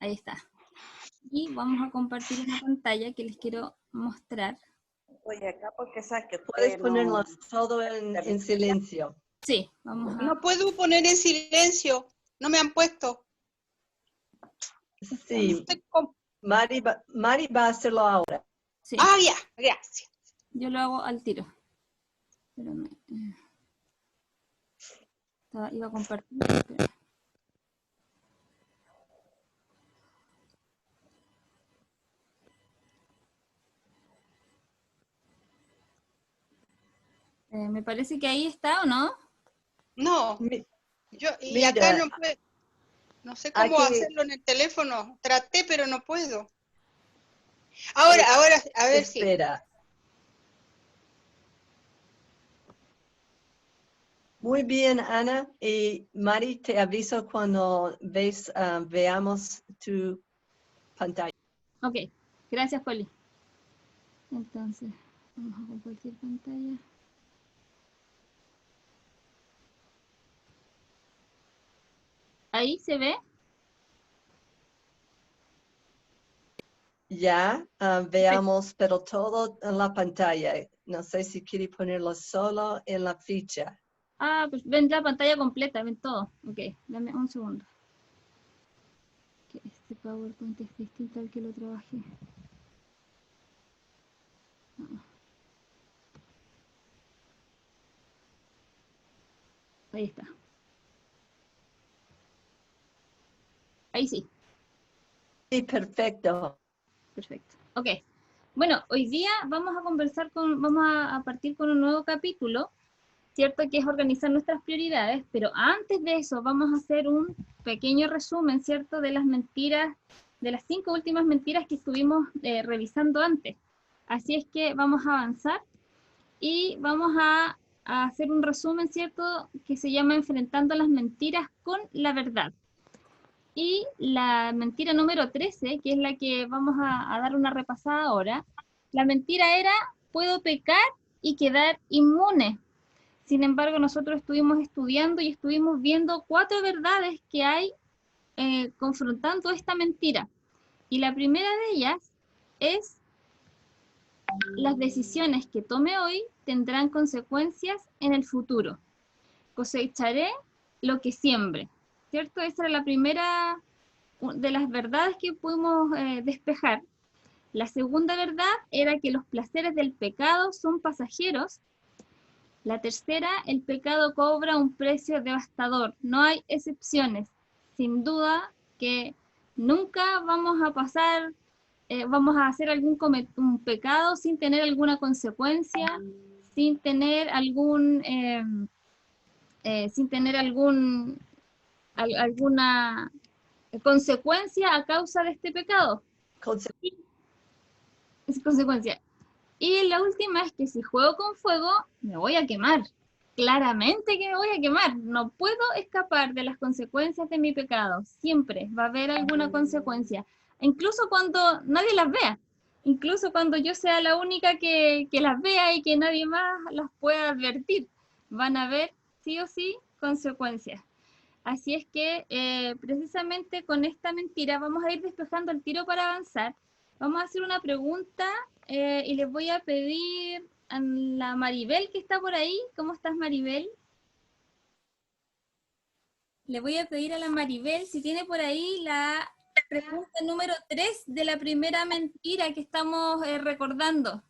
Ahí está. Y vamos a compartir una pantalla que les quiero mostrar. Oye, acá porque sabes que Puedes no... ponerlo todo en silencio. Sí, vamos a... No puedo poner en silencio, no me han puesto. Sí, No sé cómo. Mari va a hacerlo ahora. Sí, Ah, ya, gracias. yo lo hago al tiro. Espérame. Iba a compartir. Espérame. Me parece que ahí está, ¿o no? No, Mi- y Mira, acá no puedo. No sé cómo aquí- hacerlo en el teléfono. Traté, pero no puedo. Ahora, a ver si. espera. Muy bien, Ana. Y Mari, te aviso cuando veamos tu pantalla. Ok, gracias, Poli. Entonces, vamos a compartir pantalla. Ahí se ve. Ya, veamos, pero todo en la pantalla. No sé si quiere ponerlo solo en la ficha. Ah, pues ven la pantalla completa, ven todo. Ok, dame un segundo. Que este PowerPoint es distinto al que lo trabajé. Ah. Ahí está. Ahí sí. Sí, perfecto. Perfecto. Ok. Bueno, hoy día vamos a conversar vamos a partir con un nuevo capítulo, ¿cierto? Que es organizar nuestras prioridades, pero antes de eso vamos a hacer un pequeño resumen, ¿cierto? De las mentiras, de las 5 últimas mentiras que estuvimos revisando antes. Así es que vamos a avanzar y vamos a hacer un resumen, ¿cierto? Que se llama Enfrentando las mentiras con la verdad. Y la mentira número 13, que es la que vamos a dar una repasada ahora, la mentira era, puedo pecar y quedar inmune. Sin embargo, nosotros estuvimos estudiando y estuvimos viendo 4 verdades que hay confrontando esta mentira. Y la primera de ellas es, las decisiones que tome hoy tendrán consecuencias en el futuro. Cosecharé lo que siembre. ¿Cierto? Esa era la primera de las verdades que pudimos despejar. La segunda verdad era que los placeres del pecado son pasajeros. La tercera, el pecado cobra un precio devastador. No hay excepciones. Sin duda que nunca vamos a pasar, vamos a hacer un pecado sin tener alguna consecuencia, sin tener alguna consecuencia a causa de este pecado. Es consecuencia. Y la última es que si juego con fuego, me voy a quemar. Claramente que me voy a quemar. No puedo escapar de las consecuencias de mi pecado. Siempre va a haber alguna consecuencia. Incluso cuando nadie las vea. Incluso cuando yo sea la única que las vea y que nadie más las pueda advertir. Van a haber sí o sí consecuencias. Así es que precisamente con esta mentira vamos a ir despejando el tiro para avanzar. Vamos a hacer una pregunta y les voy a pedir a la Maribel que está por ahí. ¿Cómo estás, Maribel? Le voy a pedir a la Maribel si tiene por ahí la pregunta número 3 de la primera mentira que estamos recordando.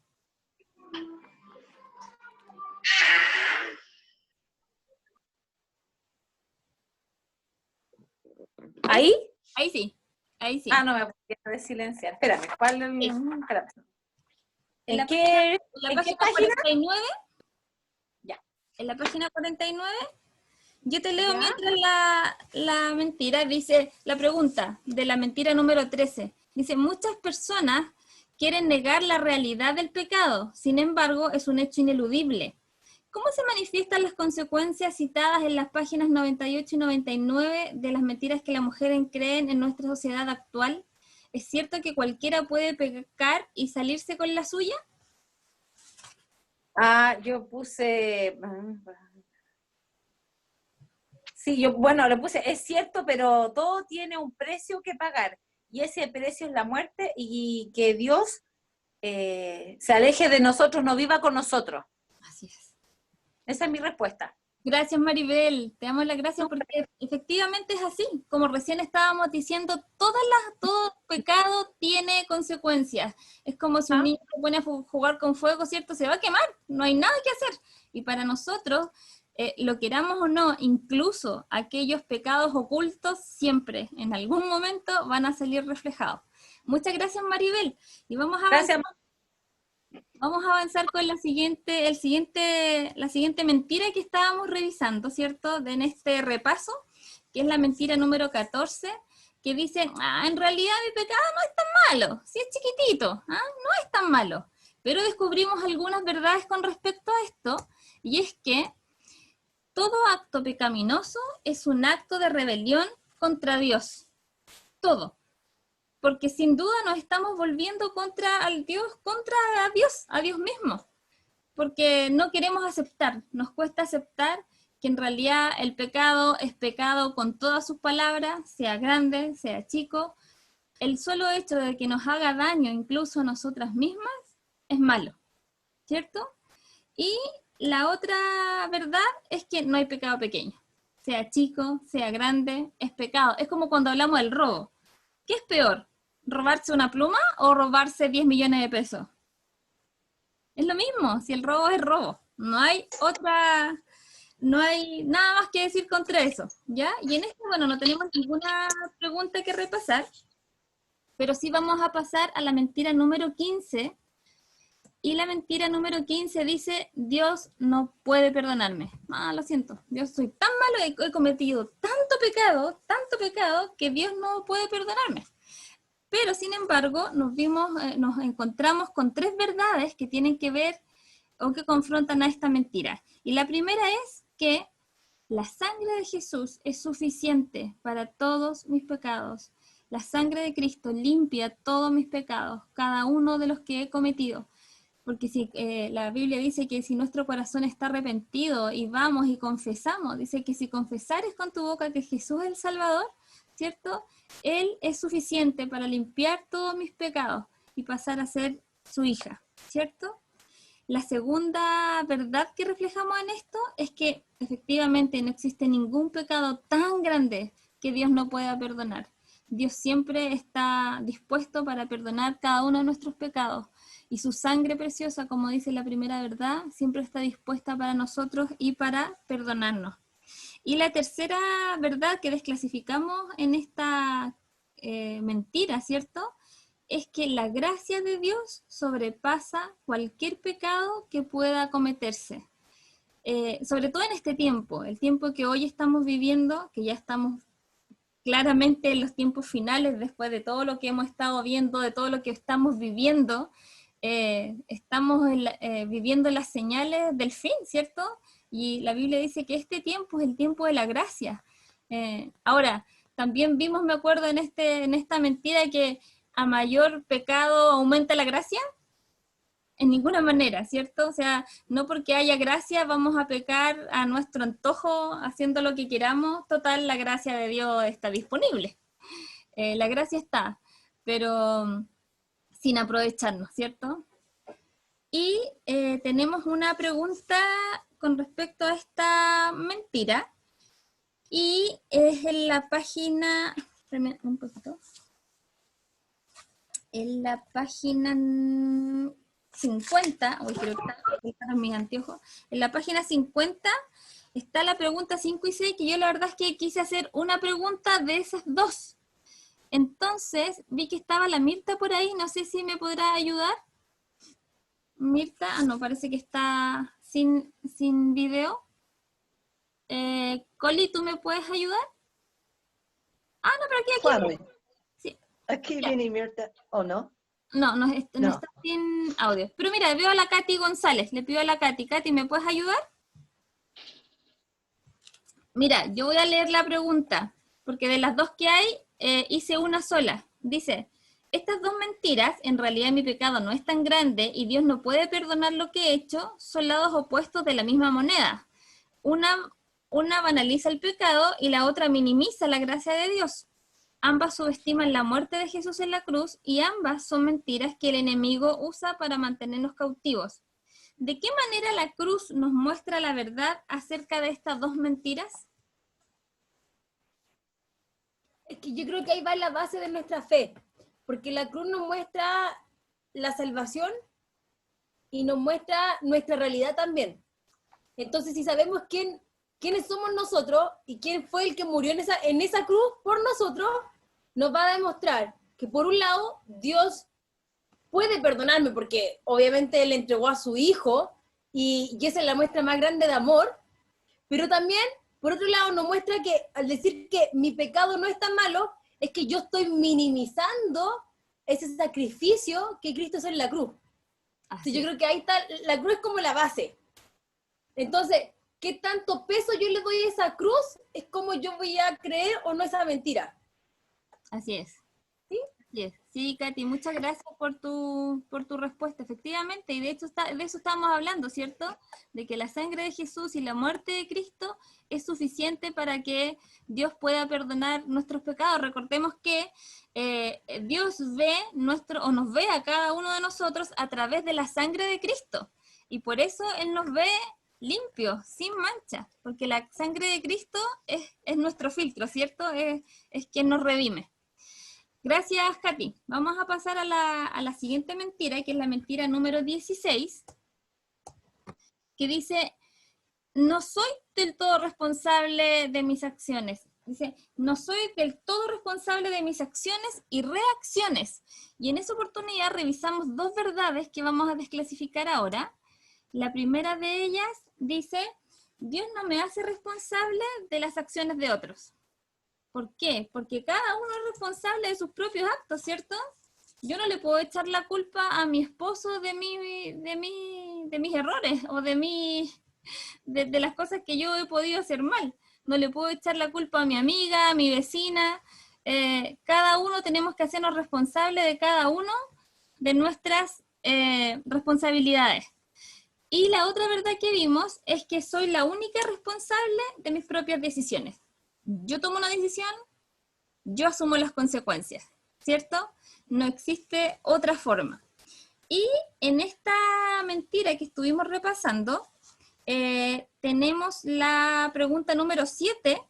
¿Ahí? Ahí sí, ahí sí. Ah, no me podía silenciar. Espérame, ¿cuál? Sí. Espérame. En la ¿En página qué página? 49, Ya. en la página 49, yo te leo ¿Ya? mientras la mentira, dice, la pregunta de la mentira número 13. Dice, muchas personas quieren negar la realidad del pecado, sin embargo, es un hecho ineludible. ¿Cómo se manifiestan las consecuencias citadas en las páginas 98 y 99 de las mentiras que las mujeres creen en nuestra sociedad actual? ¿Es cierto que cualquiera puede pecar y salirse con la suya? Ah, yo puse... Sí, yo, bueno, le puse, es cierto, pero todo tiene un precio que pagar. y ese precio es la muerte, y que Dios se aleje de nosotros, no viva con nosotros. Así es. Esa es mi respuesta. Gracias, Maribel. Te damos las gracias porque efectivamente es así. Como recién estábamos diciendo, todo pecado tiene consecuencias. Es como si un niño se pone a jugar con fuego, ¿cierto? Se va a quemar, no hay nada que hacer. Y para nosotros, lo queramos o no, incluso aquellos pecados ocultos siempre, en algún momento, van a salir reflejados. Muchas gracias, Maribel. Y vamos a avanzar. Gracias. Vamos a avanzar con la siguiente mentira que estábamos revisando, ¿cierto? En este repaso, que es la mentira número 14, que dice, en realidad mi pecado no es tan malo, sí es chiquitito, no es tan malo. Pero descubrimos algunas verdades con respecto a esto, y es que todo acto pecaminoso es un acto de rebelión contra Dios. Todo. Porque sin duda nos estamos volviendo contra a Dios mismo. Porque no queremos aceptar, nos cuesta aceptar que en realidad el pecado es pecado con todas sus palabras, sea grande, sea chico. El solo hecho de que nos haga daño incluso a nosotras mismas es malo, ¿cierto? Y la otra verdad es que no hay pecado pequeño. Sea chico, sea grande, es pecado. Es como cuando hablamos del robo. ¿Qué es peor? ¿Robarse una pluma o robarse 10 millones de pesos? Es lo mismo, si el robo es robo. No hay nada más que decir contra eso, ¿ya? Y en este, bueno, no tenemos ninguna pregunta que repasar, pero sí vamos a pasar a la mentira número 15, y la mentira número 15 dice, Dios no puede perdonarme. Lo siento, Dios soy tan malo, he cometido tanto pecado, que Dios no puede perdonarme. Pero, sin embargo, nos encontramos con 3 verdades que tienen que ver o que confrontan a esta mentira. Y la primera es que la sangre de Jesús es suficiente para todos mis pecados. La sangre de Cristo limpia todos mis pecados, cada uno de los que he cometido. Porque si la Biblia dice que si nuestro corazón está arrepentido y vamos y confesamos, dice que si confesares con tu boca que Jesús es el Salvador, ¿cierto? Él es suficiente para limpiar todos mis pecados y pasar a ser su hija, ¿cierto? La segunda verdad que reflejamos en esto es que efectivamente no existe ningún pecado tan grande que Dios no pueda perdonar. Dios siempre está dispuesto para perdonar cada uno de nuestros pecados, y su sangre preciosa, como dice la primera verdad, siempre está dispuesta para nosotros y para perdonarnos. Y la tercera verdad que desclasificamos en esta mentira, ¿cierto? Es que la gracia de Dios sobrepasa cualquier pecado que pueda cometerse. Sobre todo en este tiempo, el tiempo que hoy estamos viviendo, que ya estamos claramente en los tiempos finales, después de todo lo que hemos estado viendo, de todo lo que estamos viviendo, estamos viviendo las señales del fin, ¿cierto? Y la Biblia dice que este tiempo es el tiempo de la gracia. Ahora, también vimos, me acuerdo, en esta mentira que a mayor pecado aumenta la gracia. En ninguna manera, ¿cierto? O sea, no porque haya gracia vamos a pecar a nuestro antojo haciendo lo que queramos. Total, la gracia de Dios está disponible. La gracia está, pero sin aprovecharnos, ¿cierto? Y tenemos una pregunta con respecto a esta mentira, y es en la página, espérame un poquito, en la página 50, uy, creo que está en mis anteojos, en la página 50 está la pregunta 5 y 6, que yo la verdad es que quise hacer una pregunta de esas dos. Entonces, vi que estaba la Mirta por ahí, no sé si me podrá ayudar. Mirta, no, parece que está sin video. Coli, ¿tú me puedes ayudar? No, pero aquí. Claro. Sí. Aquí Ya. viene Mirta, ¿o no? No está sin audio. Pero mira, veo a la Katy González, le pido a la Katy. Katy, ¿me puedes ayudar? Mira, yo voy a leer la pregunta, porque de las dos que hay, hice una sola. Dice, estas dos mentiras, en realidad mi pecado no es tan grande y Dios no puede perdonar lo que he hecho, son lados opuestos de la misma moneda. Una banaliza el pecado y la otra minimiza la gracia de Dios. Ambas subestiman la muerte de Jesús en la cruz y ambas son mentiras que el enemigo usa para mantenernos cautivos. ¿De qué manera la cruz nos muestra la verdad acerca de estas dos mentiras? Es que yo creo que ahí va la base de nuestra fe, porque la cruz nos muestra la salvación y nos muestra nuestra realidad también. Entonces, si sabemos quiénes somos nosotros y quién fue el que murió en esa cruz por nosotros, nos va a demostrar que por un lado Dios puede perdonarme porque obviamente Él entregó a su Hijo y esa es la muestra más grande de amor, pero también, por otro lado, nos muestra que al decir que mi pecado no es tan malo, es que yo estoy minimizando ese sacrificio que Cristo hizo en la cruz. Entonces, yo creo que ahí está, la cruz es como la base. Entonces, ¿qué tanto peso yo le doy a esa cruz? Es como yo voy a creer o no esa mentira. Así es. ¿Sí? Así es. Sí, Katy, muchas gracias por tu respuesta, efectivamente, y de hecho de eso estamos hablando, ¿cierto? De que la sangre de Jesús y la muerte de Cristo es suficiente para que Dios pueda perdonar nuestros pecados. Recordemos que Dios nos ve a cada uno de nosotros a través de la sangre de Cristo, y por eso Él nos ve limpio, sin mancha, porque la sangre de Cristo es nuestro filtro, ¿cierto? Es quien nos redime. Gracias, Katy. Vamos a pasar a la siguiente mentira, que es la mentira número 16, que dice, no soy del todo responsable de mis acciones. Dice, no soy del todo responsable de mis acciones y reacciones. Y en esa oportunidad revisamos dos verdades que vamos a desclasificar ahora. La primera de ellas dice, Dios no me hace responsable de las acciones de otros. ¿Por qué? Porque cada uno es responsable de sus propios actos, ¿cierto? Yo no le puedo echar la culpa a mi esposo de mis errores o de las cosas que yo he podido hacer mal. No le puedo echar la culpa a mi amiga, a mi vecina. Cada uno tenemos que hacernos responsables de cada uno de nuestras responsabilidades. Y la otra verdad que vimos es que soy la única responsable de mis propias decisiones. Yo tomo una decisión, yo asumo las consecuencias, ¿cierto? No existe otra forma. Y en esta mentira que estuvimos repasando, tenemos la pregunta número 7,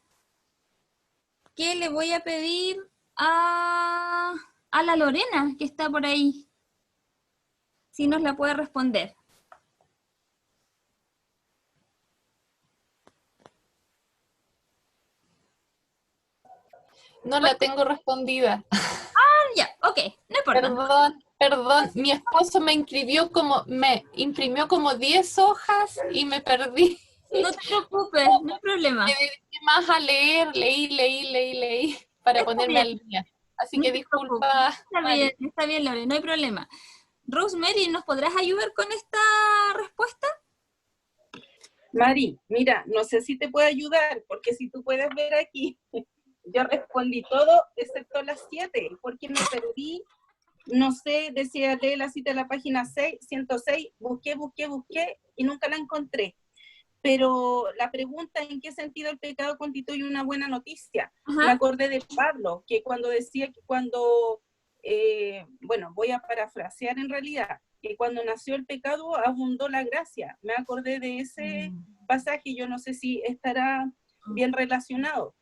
que le voy a pedir a la Lorena, que está por ahí, si nos la puede responder. No la tengo respondida. Ya, ok, no importa. Perdón, mi esposo me imprimió como 10 hojas y me perdí. No te preocupes, no hay problema. Me dediqué más a leer, leí para ponerme al día. Así que disculpa. Está bien, Lore, no hay problema. Rosemary, ¿nos podrás ayudar con esta respuesta? Mari, mira, no sé si te puedo ayudar, porque si tú puedes ver aquí, yo respondí todo excepto las 7, porque me perdí, no sé, decía leer la cita de la página 106, busqué y nunca la encontré. Pero la pregunta, ¿en qué sentido el pecado constituye una buena noticia? Ajá. Me acordé de Pablo, que cuando decía que bueno, voy a parafrasear en realidad, que cuando nació el pecado abundó la gracia. Me acordé de ese pasaje, yo no sé si estará bien relacionado.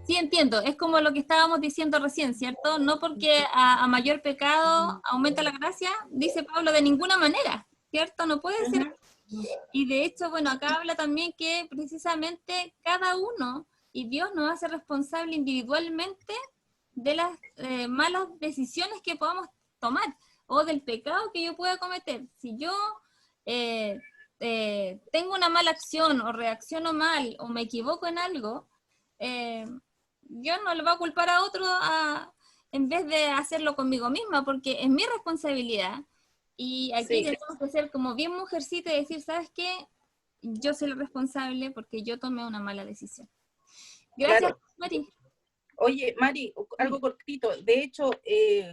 Sí, entiendo, es como lo que estábamos diciendo recién, ¿cierto? No porque a mayor pecado aumenta la gracia, dice Pablo, de ninguna manera, ¿cierto? No puede ser. Y de hecho, bueno, acá habla también que precisamente cada uno, y Dios nos hace responsable individualmente de las malas decisiones que podamos tomar, o del pecado que yo pueda cometer. Si yo tengo una mala acción, o reacciono mal, o me equivoco en algo, yo no le voy a culpar a otro en vez de hacerlo conmigo misma, porque es mi responsabilidad. Y aquí tenemos que ser como bien mujercita y decir, ¿sabes qué? Yo soy la responsable porque yo tomé una mala decisión. Gracias, claro. Mari. Oye, Mari, algo cortito. De hecho,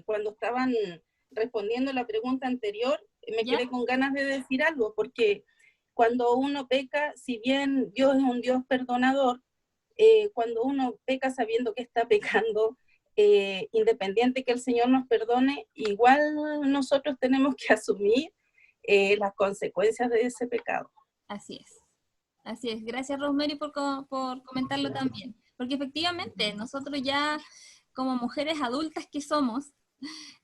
cuando estaban respondiendo la pregunta anterior, me quedé con ganas de decir algo, porque cuando uno peca, si bien Dios es un Dios perdonador, cuando uno peca sabiendo que está pecando, independiente que el Señor nos perdone, igual nosotros tenemos que asumir las consecuencias de ese pecado. Así es. Así es. Gracias, Rosemary, por comentarlo también. Porque efectivamente, nosotros ya, como mujeres adultas que somos,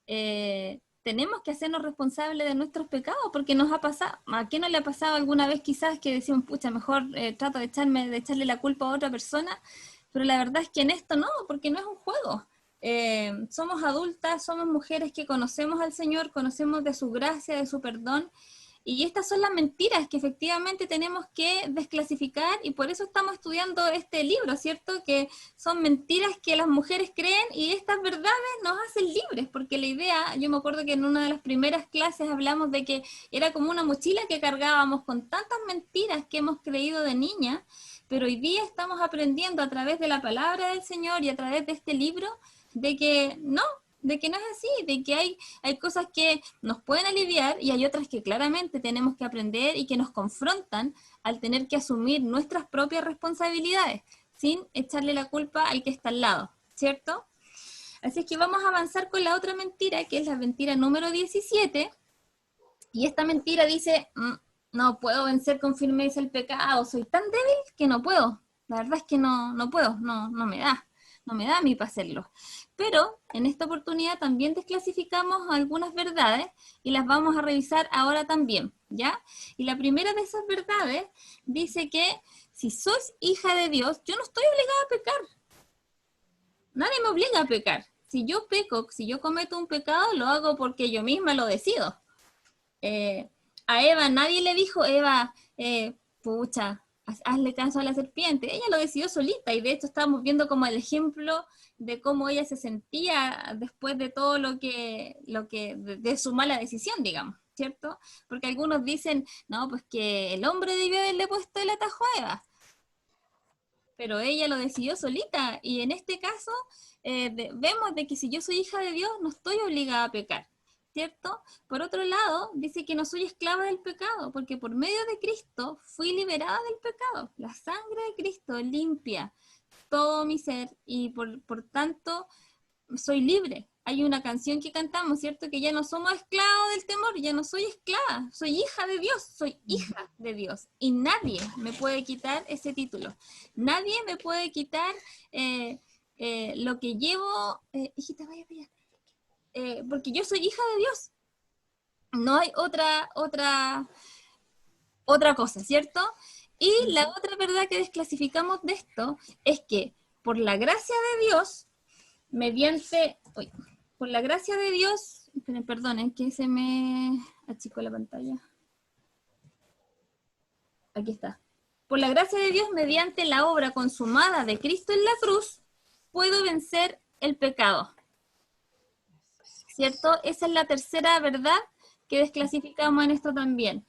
tenemos que hacernos responsables de nuestros pecados, porque nos ha pasado, ¿a qué no le ha pasado alguna vez quizás que decimos, pucha, mejor trato de echarle la culpa a otra persona? Pero la verdad es que en esto no, porque no es un juego. Somos adultas, somos mujeres que conocemos al Señor, conocemos de su gracia, de su perdón, y estas son las mentiras que efectivamente tenemos que desclasificar, y por eso estamos estudiando este libro, ¿cierto? Que son mentiras que las mujeres creen, y estas verdades nos hacen libres, porque la idea, yo me acuerdo que en una de las primeras clases hablamos de que era como una mochila que cargábamos con tantas mentiras que hemos creído de niña, pero hoy día estamos aprendiendo a través de la palabra del Señor y a través de este libro de que no es así, de que hay cosas que nos pueden aliviar y hay otras que claramente tenemos que aprender y que nos confrontan al tener que asumir nuestras propias responsabilidades sin echarle la culpa al que está al lado, ¿cierto? Así es que vamos a avanzar con la otra mentira, que es la mentira número 17, y esta mentira dice, no puedo vencer con firmeza el pecado, soy tan débil que no puedo, la verdad es que no puedo, no me da a mí para hacerlo. Pero en esta oportunidad también desclasificamos algunas verdades y las vamos a revisar ahora también, ¿ya? Y la primera de esas verdades dice que si sois hija de Dios, yo no estoy obligada a pecar. Nadie me obliga a pecar. Si yo peco, si yo cometo un pecado, lo hago porque yo misma lo decido. A Eva nadie le dijo, Eva, pucha, hazle caso a la serpiente. Ella lo decidió solita, y de hecho estábamos viendo como el ejemplo de cómo ella se sentía después de todo de su mala decisión, digamos, ¿cierto? Porque algunos dicen, no, pues que el hombre debió haberle puesto el atajo a Eva. Pero ella lo decidió solita, y en este caso vemos de que si yo soy hija de Dios, no estoy obligada a pecar, ¿cierto? Por otro lado, dice que no soy esclava del pecado, porque por medio de Cristo fui liberada del pecado. La sangre de Cristo limpia todo mi ser, y por tanto soy libre. Hay una canción que cantamos, ¿cierto? Que ya no somos esclavos del temor, ya no soy esclava, soy hija de Dios, soy hija de Dios. Y nadie me puede quitar ese título. Nadie me puede quitar lo que llevo. Hijita, vaya para allá. Porque yo soy hija de Dios. No hay otra cosa, ¿cierto? Y la otra verdad que desclasificamos de esto es que por la gracia de Dios, por la gracia de Dios, perdonen que se me achicó la pantalla. Aquí está. Por la gracia de Dios, mediante la obra consumada de Cristo en la cruz, puedo vencer el pecado. ¿Cierto? Esa es la tercera verdad que desclasificamos en esto también.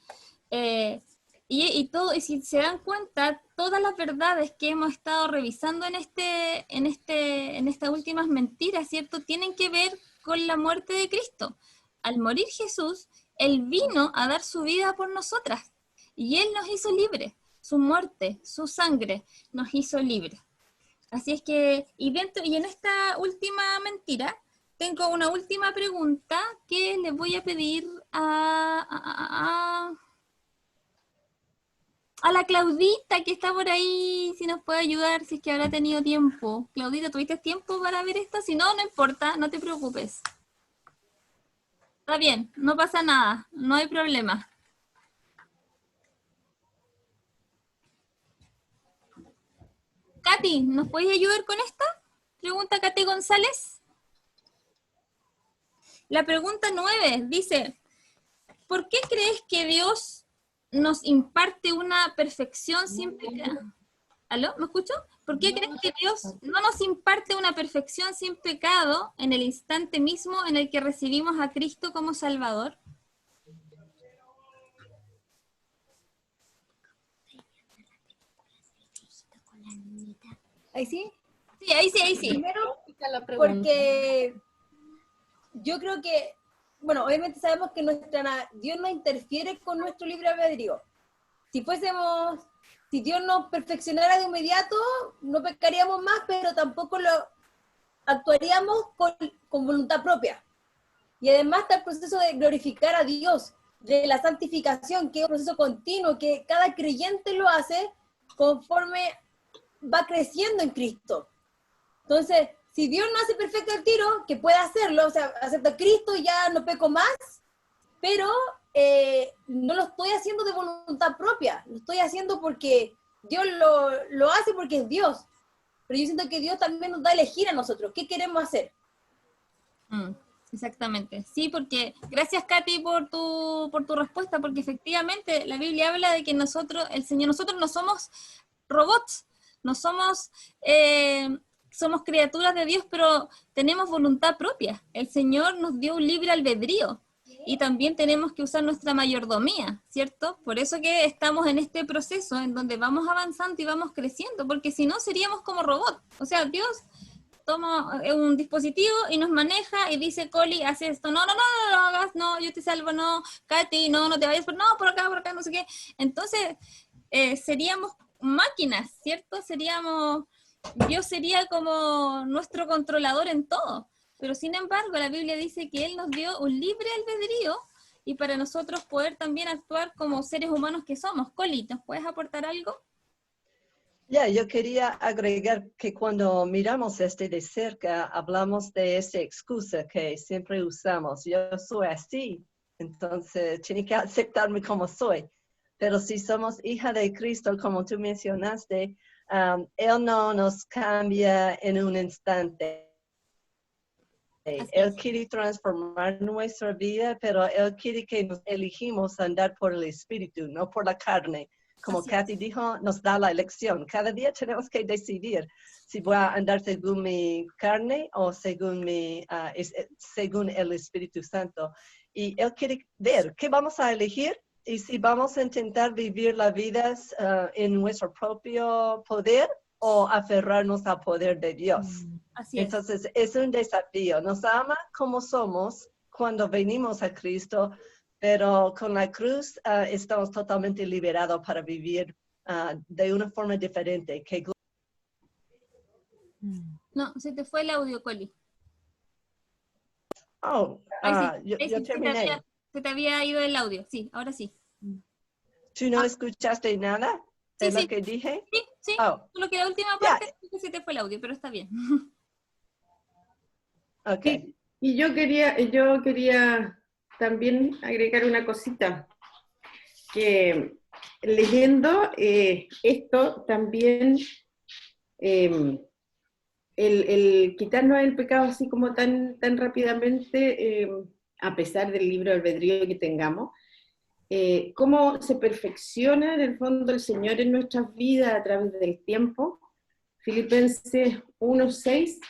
Y si se dan cuenta, todas las verdades que hemos estado revisando en estas últimas mentiras, ¿cierto?, tienen que ver con la muerte de Cristo. Al morir Jesús, Él vino a dar su vida por nosotras, y Él nos hizo libres. Su muerte, su sangre, nos hizo libres. Así es que, y en esta última mentira, tengo una última pregunta que les voy a pedir a la Claudita, que está por ahí, si nos puede ayudar, si es que habrá tenido tiempo. Claudita, ¿tuviste tiempo para ver esto? Si no, no importa, no te preocupes. Está bien, no pasa nada, no hay problema. Katy, ¿nos podéis ayudar con esta? Pregunta Katy González. La pregunta 9 dice, ¿por qué crees que Dios nos imparte una perfección sin pecado? ¿Aló? ¿Me escucho? ¿Por qué crees que Dios no nos imparte una perfección sin pecado en el instante mismo en el que recibimos a Cristo como Salvador? ¿Ahí sí? Sí, ahí sí, ahí sí. Primero, porque yo creo que, bueno, obviamente sabemos que Dios no interfiere con nuestro libre albedrío. Si fuésemos si Dios nos perfeccionara de inmediato, no pecaríamos más, pero tampoco lo actuaríamos con voluntad propia. Y además está el proceso de glorificar a Dios, de la santificación, que es un proceso continuo, que cada creyente lo hace conforme va creciendo en Cristo. Entonces, si Dios no hace perfecto el tiro, que puede hacerlo, o sea, acepta a Cristo y ya no peco más, pero no lo estoy haciendo de voluntad propia, lo estoy haciendo porque Dios lo hace porque es Dios. Pero yo siento que Dios también nos da a elegir a nosotros, ¿qué queremos hacer? Exactamente, sí, porque gracias Katy por tu respuesta, porque efectivamente la Biblia habla de que nosotros no somos robots, no somos, somos criaturas de Dios, pero tenemos voluntad propia. El Señor nos dio un libre albedrío y también tenemos que usar nuestra mayordomía, ¿cierto? Por eso que estamos en este proceso en donde vamos avanzando y vamos creciendo, porque si no seríamos como robots. O sea, Dios toma un dispositivo y nos maneja y dice, Coli, haz esto, no lo hagas, no, yo te salvo, no, Katy, no te vayas, por acá, no sé qué. Entonces, seríamos máquinas, ¿cierto? Dios sería como nuestro controlador en todo. Pero sin embargo, la Biblia dice que Él nos dio un libre albedrío y para nosotros poder también actuar como seres humanos que somos. Coli, ¿nos puedes aportar algo? Yo quería agregar que cuando miramos de cerca, hablamos de esa excusa que siempre usamos. Yo soy así, entonces tiene que aceptarme como soy. Pero si somos hija de Cristo, como tú mencionaste, Él no nos cambia en un instante. Él quiere transformar nuestra vida, pero Él quiere que nos elegimos andar por el Espíritu, no por la carne. Como Katy dijo, nos da la elección. Cada día tenemos que decidir si voy a andar según mi carne o según el Espíritu Santo. Y Él quiere ver qué vamos a elegir y si vamos a intentar vivir la vida en nuestro propio poder o aferrarnos al poder de Dios. Así es. Entonces, es un desafío. Nos ama como somos cuando venimos a Cristo, pero con la cruz estamos totalmente liberados para vivir de una forma diferente. No, se te fue el audio, Coli. Yo terminé. Se te había ido el audio, sí, ahora sí. ¿Tú no escuchaste nada de lo que dije? Sí, solo que la última parte se te fue el audio, pero está bien. Okay. Sí, y yo quería también agregar una cosita, que leyendo esto también, el quitarnos el pecado así como tan rápidamente, a pesar del libre albedrío que tengamos, cómo se perfecciona en el fondo el Señor en nuestras vidas a través del tiempo. Filipenses 1:6,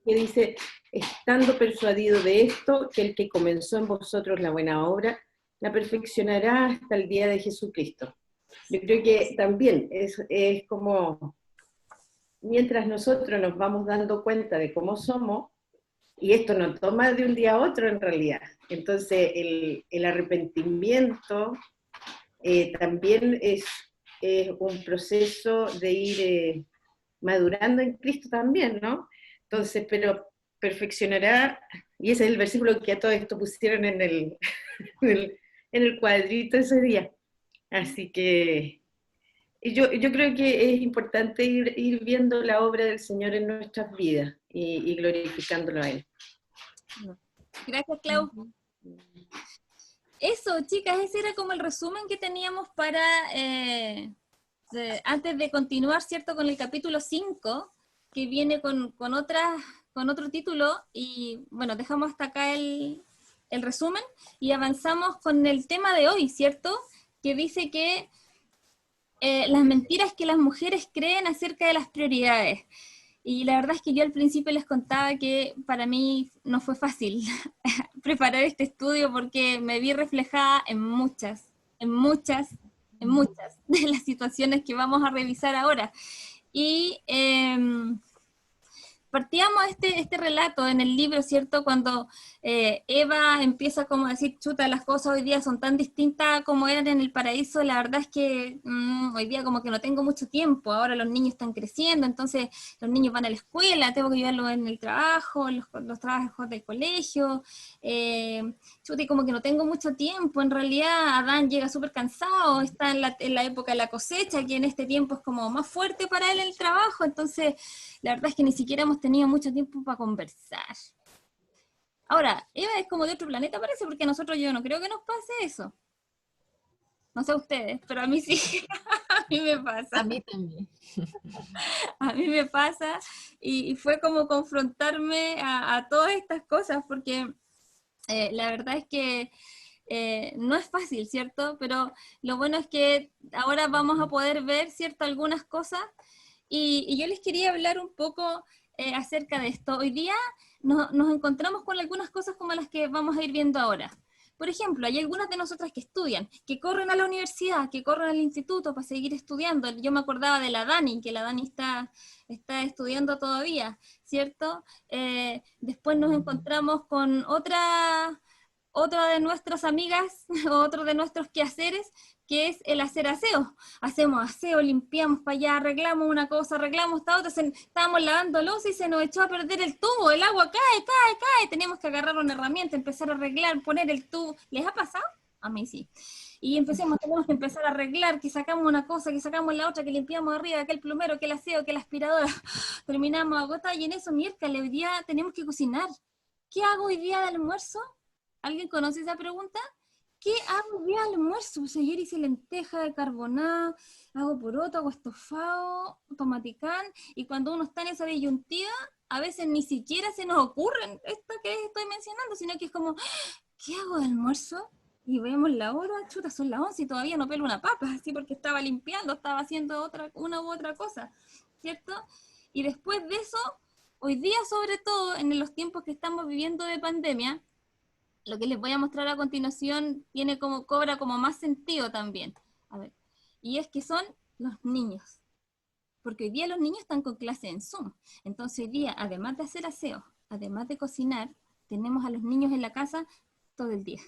que dice, estando persuadido de esto, que el que comenzó en vosotros la buena obra, la perfeccionará hasta el día de Jesucristo. Yo creo que también es como, mientras nosotros nos vamos dando cuenta de cómo somos, y esto no toma de un día a otro en realidad, entonces el arrepentimiento también es un proceso de ir madurando en Cristo también, ¿no? Entonces, pero perfeccionará, y ese es el versículo que a todo esto pusieron en el cuadrito ese día. Así que yo creo que es importante ir viendo la obra del Señor en nuestras vidas y glorificándolo a Él. Gracias, Clau. Eso, chicas, ese era como el resumen que teníamos para, antes de continuar, ¿cierto?, con el capítulo 5, que viene con otro título, y bueno, dejamos hasta acá el resumen, y avanzamos con el tema de hoy, ¿cierto?, que dice que las mentiras que las mujeres creen acerca de las prioridades. Y la verdad es que yo al principio les contaba que para mí no fue fácil preparar este estudio porque me vi reflejada en muchas de las situaciones que vamos a revisar ahora. Y partíamos este relato en el libro, ¿cierto?, cuando Eva empieza como a decir, chuta, las cosas hoy día son tan distintas como eran en el paraíso, la verdad es que hoy día como que no tengo mucho tiempo, ahora los niños están creciendo, entonces los niños van a la escuela, tengo que llevarlos en el trabajo, los trabajos del colegio, chuta, y como que no tengo mucho tiempo, en realidad Adán llega súper cansado, está en la época de la cosecha, que en este tiempo es como más fuerte para él el trabajo, entonces la verdad es que ni siquiera hemos tenido mucho tiempo para conversar. Ahora, Eva es como de otro planeta parece, porque a nosotros yo no creo que nos pase eso. No sé a ustedes, pero a mí sí, a mí me pasa. A mí también. A mí me pasa, y fue como confrontarme a todas estas cosas, porque la verdad es que no es fácil, ¿cierto? Pero lo bueno es que ahora vamos a poder ver, ¿cierto?, algunas cosas, y yo les quería hablar un poco acerca de esto. Hoy día nos encontramos con algunas cosas como las que vamos a ir viendo ahora. Por ejemplo, hay algunas de nosotras que estudian, que corren a la universidad, que corren al instituto para seguir estudiando. Yo me acordaba de la Dani, que la Dani está estudiando todavía, ¿cierto? Después nos encontramos con otra de nuestras amigas, otro de nuestros quehaceres, que es el hacer aseo. Hacemos aseo, limpiamos para allá, arreglamos una cosa, arreglamos esta otra, estábamos lavando loza y se nos echó a perder el tubo, el agua cae, teníamos que agarrar una herramienta, empezar a arreglar, poner el tubo. ¿Les ha pasado? A mí sí. Y tenemos que empezar a arreglar, que sacamos una cosa, que sacamos la otra, que limpiamos arriba, que el plumero, que el aseo, que la aspiradora. Terminamos agotados y en eso, miércoles, hoy día tenemos que cocinar. ¿Qué hago hoy día de almuerzo? ¿Alguien conoce esa pregunta? ¿Qué hago de almuerzo? Pues ayer hice lenteja de carbonada, hago poroto, hago estofado, tomaticán, y cuando uno está en esa disyuntiva, a veces ni siquiera se nos ocurre esto que estoy mencionando, sino que es como, ¿qué hago de almuerzo? Y vemos la hora, chuta, son las 11 y todavía no pelo una papa, así porque estaba limpiando, estaba haciendo una u otra cosa, ¿cierto? Y después de eso, hoy día sobre todo, en los tiempos que estamos viviendo de pandemia, lo que les voy a mostrar a continuación cobra como más sentido también. A ver, y es que son los niños. Porque hoy día los niños están con clase en Zoom. Entonces hoy día, además de hacer aseo, además de cocinar, tenemos a los niños en la casa todo el día.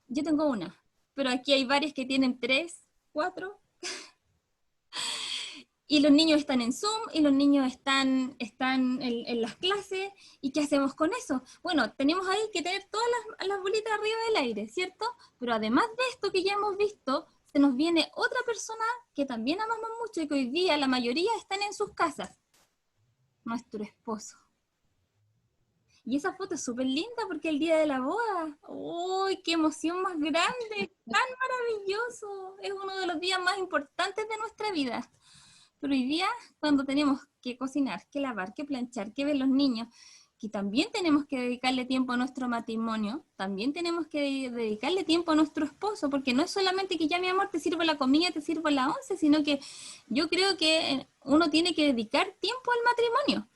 Yo tengo una, pero aquí hay varias que tienen 3, 4. Y los niños están en Zoom, y los niños están en las clases, ¿y qué hacemos con eso? Bueno, tenemos ahí que tener todas las bolitas arriba del aire, ¿cierto? Pero además de esto que ya hemos visto, se nos viene otra persona que también amamos mucho y que hoy día la mayoría están en sus casas. Nuestro esposo. Y esa foto es súper linda porque el día de la boda, ¡uy, qué emoción más grande! ¡Tan maravilloso! Es uno de los días más importantes de nuestra vida. Pero hoy día, cuando tenemos que cocinar, que lavar, que planchar, que ver los niños, que también tenemos que dedicarle tiempo a nuestro matrimonio, también tenemos que dedicarle tiempo a nuestro esposo, porque no es solamente que ya, mi amor, te sirvo la comida, te sirvo la once, sino que yo creo que uno tiene que dedicar tiempo al matrimonio.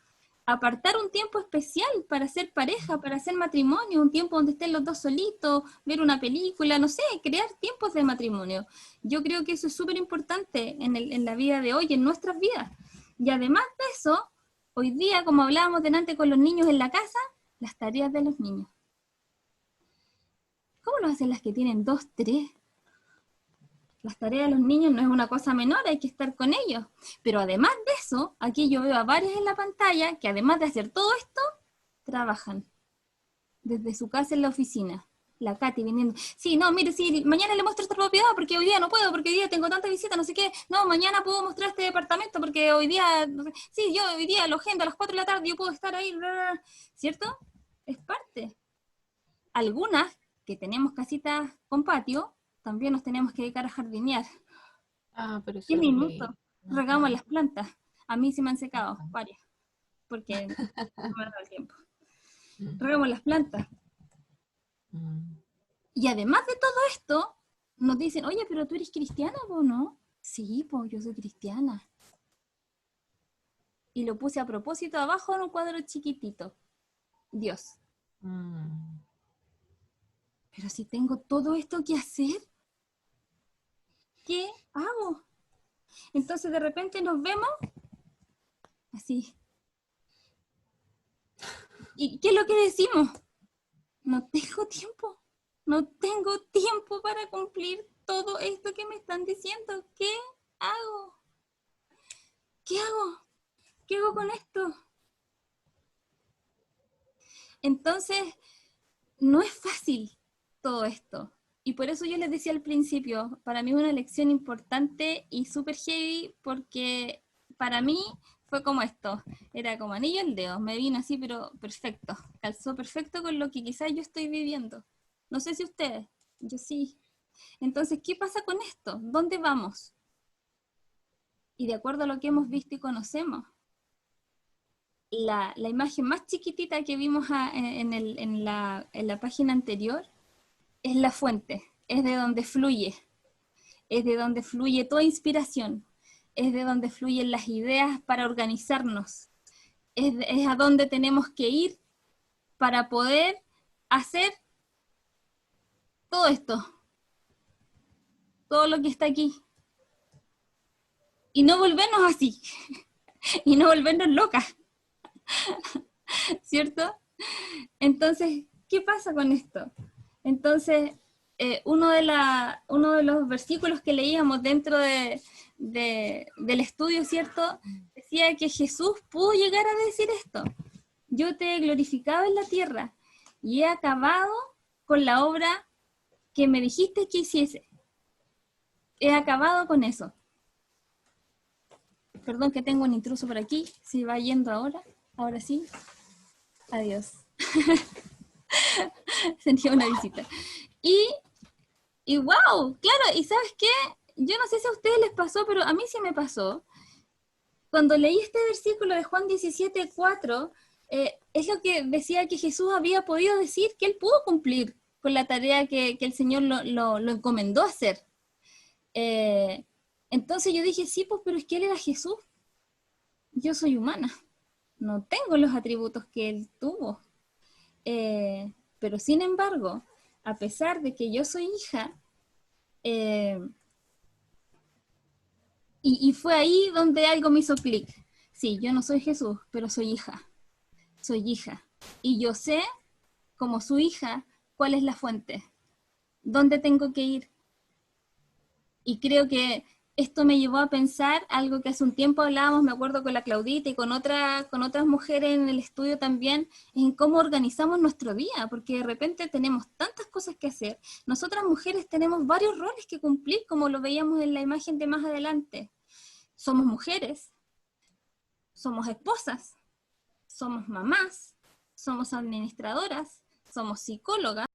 Apartar un tiempo especial para ser pareja, para hacer matrimonio, un tiempo donde estén los dos solitos, ver una película, no sé, crear tiempos de matrimonio. Yo creo que eso es súper importante en la vida de hoy, en nuestras vidas. Y además de eso, hoy día, como hablábamos delante con los niños en la casa, las tareas de los niños. ¿Cómo lo hacen las que tienen 2, 3? Las tareas de los niños no es una cosa menor, hay que estar con ellos. Pero además de eso, aquí yo veo a varios en la pantalla que además de hacer todo esto, trabajan. Desde su casa en la oficina. La Katy viniendo. Sí, no, mire, sí, mañana le muestro esta propiedad porque hoy día no puedo, porque hoy día tengo tanta visita, no sé qué. No, mañana puedo mostrar este departamento porque hoy día, no sé, sí, yo hoy día lo agendo a las 4 de la tarde, yo puedo estar ahí, ¿cierto? Es parte. Algunas que tenemos casitas con patio, también nos tenemos que dedicar a jardinear. Ah, pero 10 minutos, regamos las plantas. A mí se me han secado varias, porque no me da el tiempo. Regamos las plantas. Y además de todo esto, nos dicen, oye, pero tú eres cristiana, ¿o no? Sí, pues yo soy cristiana. Y lo puse a propósito abajo en un cuadro chiquitito. Dios. Pero si tengo todo esto que hacer, ¿qué hago? Entonces de repente nos vemos así. ¿Y qué es lo que decimos? no tengo tiempo. No tengo tiempo para cumplir todo esto que me están diciendo. ¿Qué hago? ¿Qué hago? ¿Qué hago con esto? Entonces, no es fácil todo esto. Y por eso yo les decía al principio, para mí es una lección importante y súper heavy, porque para mí fue como esto, era como anillo al dedo, me vino así, pero perfecto, calzó perfecto con lo que quizás yo estoy viviendo. No sé si ustedes, yo sí. Entonces, ¿qué pasa con esto? ¿Dónde vamos? Y de acuerdo a lo que hemos visto y conocemos, la imagen más chiquitita que vimos en la página anterior es la fuente, es de donde fluye toda inspiración, es de donde fluyen las ideas para organizarnos, es a donde tenemos que ir para poder hacer todo esto, todo lo que está aquí. Y no volvernos así, y no volvernos locas, ¿cierto? Entonces, ¿qué pasa con esto? Entonces, uno de los versículos que leíamos dentro del estudio, ¿cierto? Decía que Jesús pudo llegar a decir esto. Yo te he glorificado en la tierra y he acabado con la obra que me dijiste que hiciese. He acabado con eso. Perdón que tengo un intruso por aquí. Si va yendo ahora. Ahora sí. Adiós. Sentía una visita. Y wow, claro, y ¿sabes qué? Yo no sé si a ustedes les pasó, pero a mí sí me pasó. Cuando leí este versículo de Juan 17:4, es lo que decía que Jesús había podido decir que él pudo cumplir con la tarea que el Señor lo encomendó a hacer. Entonces yo dije, sí, pues, pero es que él era Jesús. Yo soy humana. No tengo los atributos que él tuvo. Pero sin embargo, a pesar de que yo soy hija, y fue ahí donde algo me hizo clic. Sí, yo no soy Jesús, pero soy hija. Soy hija. Y yo sé, como su hija, cuál es la fuente, dónde tengo que ir. Y creo que esto me llevó a pensar algo que hace un tiempo hablábamos, me acuerdo con la Claudita y con otras mujeres en el estudio también, en cómo organizamos nuestro día, porque de repente tenemos tantas cosas que hacer. Nosotras mujeres tenemos varios roles que cumplir, como lo veíamos en la imagen de más adelante. Somos mujeres, somos esposas, somos mamás, somos administradoras, somos psicólogas,